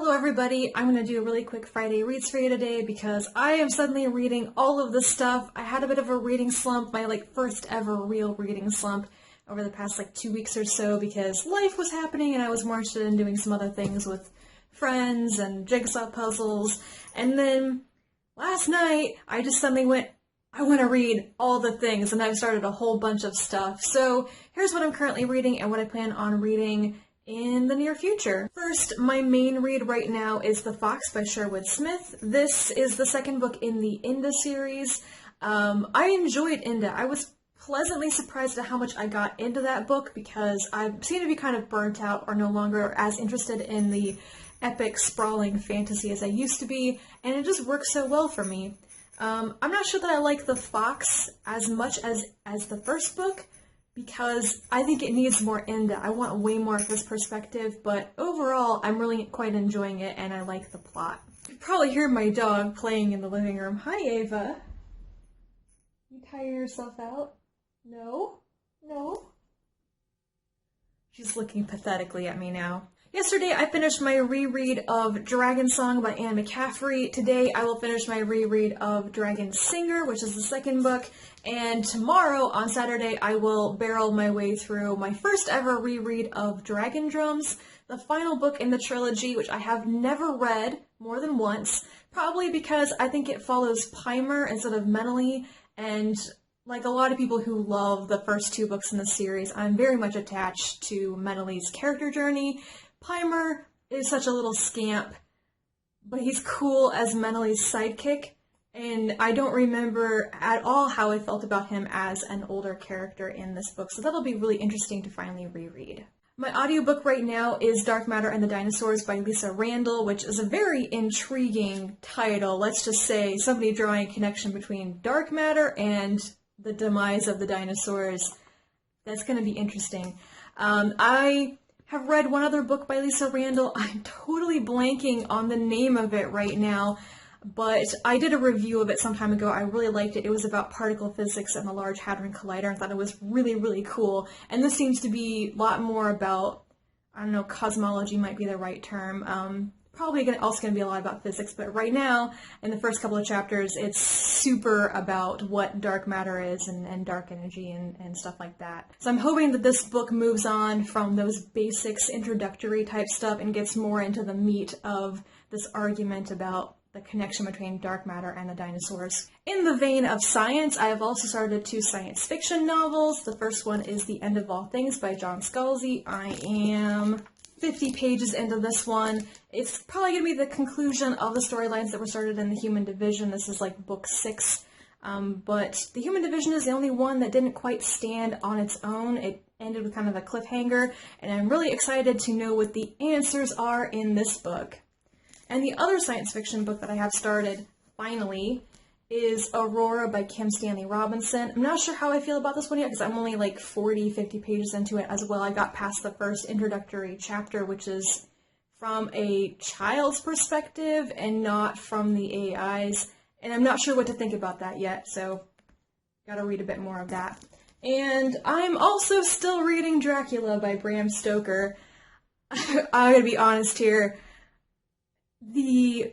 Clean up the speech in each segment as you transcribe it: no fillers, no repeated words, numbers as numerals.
Hello everybody, I'm going to do a really quick Friday reads for you today because I am suddenly reading all of this stuff. I had a bit of a reading slump, my first ever real reading slump over the past 2 weeks or so because life was happening and I was more interested in doing some other things with friends and jigsaw puzzles. And then last night I just suddenly went, I want to read all the things, and I've started a whole bunch of stuff. So here's what I'm currently reading and what I plan on reading in the near future. First, my main read right now is The Fox by Sherwood Smith. This is the second book in the Inda series. I enjoyed Inda. I was pleasantly surprised at how much I got into that book because I seem to be kind of burnt out or no longer as interested in the epic, sprawling fantasy as I used to be, and it just works so well for me. I'm not sure that I like The Fox as much as the first book, because I think it needs more Inda. I want way more of this perspective, but overall, I'm really quite enjoying it, and I like the plot. You probably hear my dog playing in the living room. Hi, Ava. You tire yourself out? No? No? She's looking pathetically at me now. Yesterday, I finished my reread of Dragon Song by Anne McCaffrey. Today, I will finish my reread of Dragon Singer, which is the second book. And tomorrow, on Saturday, I will barrel my way through my first ever reread of Dragon Drums, the final book in the trilogy, which I have never read more than once, probably because I think it follows Pimer instead of Meneley, and like a lot of people who love the first two books in the series, I'm very much attached to Meneley's character journey. Pimer is such a little scamp, but he's cool as Meneley's sidekick, and I don't remember at all how I felt about him as an older character in this book, so that'll be really interesting to finally reread. My audiobook right now is Dark Matter and the Dinosaurs by Lisa Randall, which is a very intriguing title. Let's just say somebody drawing a connection between dark matter and the demise of the dinosaurs. That's going to be interesting. I have read one other book by Lisa Randall. I'm totally blanking on the name of it right now, but I did a review of it some time ago. I really liked it. It was about particle physics and the Large Hadron Collider. I thought it was really, really cool. And this seems to be a lot more about, I don't know, cosmology might be the right term. Probably also going to be a lot about physics, but right now, in the first couple of chapters, it's super about what dark matter is and dark energy and stuff like that. So I'm hoping that this book moves on from those basics, introductory type stuff, and gets more into the meat of this argument about the connection between dark matter and the dinosaurs. In the vein of science, I have also started 2 science fiction novels. The first one is The End of All Things by John Scalzi. I am 50 pages into this one. It's probably going to be the conclusion of the storylines that were started in The Human Division. This is book 6. But The Human Division is the only one that didn't quite stand on its own. It ended with kind of a cliffhanger, and I'm really excited to know what the answers are in this book. And the other science fiction book that I have started, finally, is Aurora by Kim Stanley Robinson. I'm not sure how I feel about this one yet because I'm only 40, 50 pages into it as well. I got past the first introductory chapter, which is from a child's perspective and not from the AI's, and I'm not sure what to think about that yet, so gotta read a bit more of that. And I'm also still reading Dracula by Bram Stoker. I'm gonna be honest here. The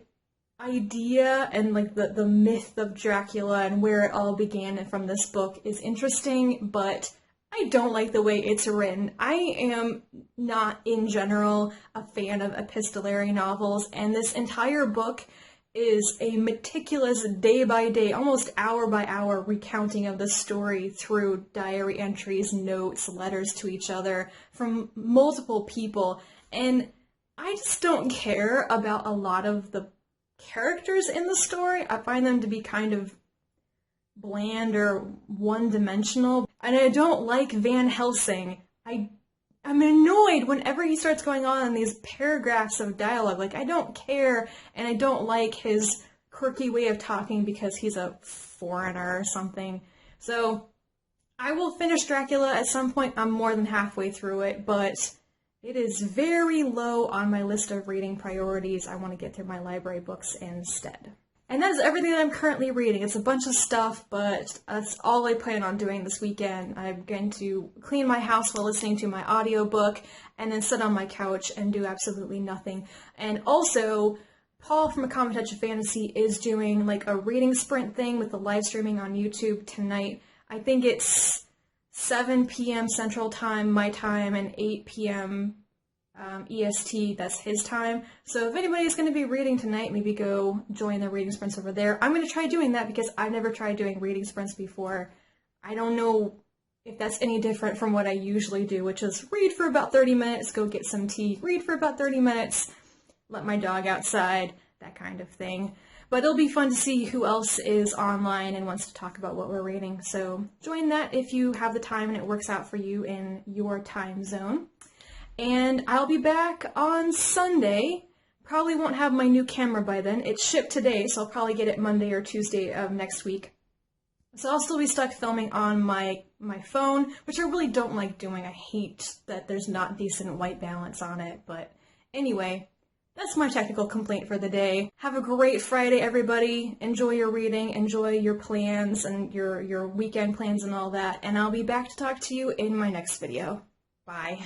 idea and the myth of Dracula and where it all began from this book is interesting, but I don't like the way it's written. I am not in general a fan of epistolary novels, and this entire book is a meticulous day by day, almost hour by hour recounting of the story through diary entries, notes, letters to each other from multiple people, and I just don't care about a lot of the characters in the story. I find them to be kind of bland or one-dimensional, and I don't like Van Helsing. I'm annoyed whenever he starts going on in these paragraphs of dialogue. I don't care, and I don't like his quirky way of talking because he's a foreigner or something. So I will finish Dracula at some point. I'm more than halfway through it, but it is very low on my list of reading priorities. I want to get through my library books instead. And that is everything that I'm currently reading. It's a bunch of stuff, but that's all I plan on doing this weekend. I'm going to clean my house while listening to my audiobook, and then sit on my couch and do absolutely nothing. And also, Paul from A Common Touch of Fantasy is doing like a reading sprint thing with the live streaming on YouTube tonight. I think it's 7 p.m. Central Time, my time, and 8 p.m. EST, that's his time. So if anybody's going to be reading tonight, maybe go join the reading sprints over there. I'm going to try doing that because I've never tried doing reading sprints before. I don't know if that's any different from what I usually do, which is read for about 30 minutes, go get some tea, read for about 30 minutes, let my dog outside, that kind of thing. But it'll be fun to see who else is online and wants to talk about what we're reading. So join that if you have the time and it works out for you in your time zone. And I'll be back on Sunday. Probably won't have my new camera by then. It shipped today, so I'll probably get it Monday or Tuesday of next week. So I'll still be stuck filming on my phone, which I really don't like doing. I hate that there's not decent white balance on it. But anyway, that's my technical complaint for the day. Have a great Friday, everybody. Enjoy your reading, enjoy your plans and your weekend plans and all that. And I'll be back to talk to you in my next video. Bye.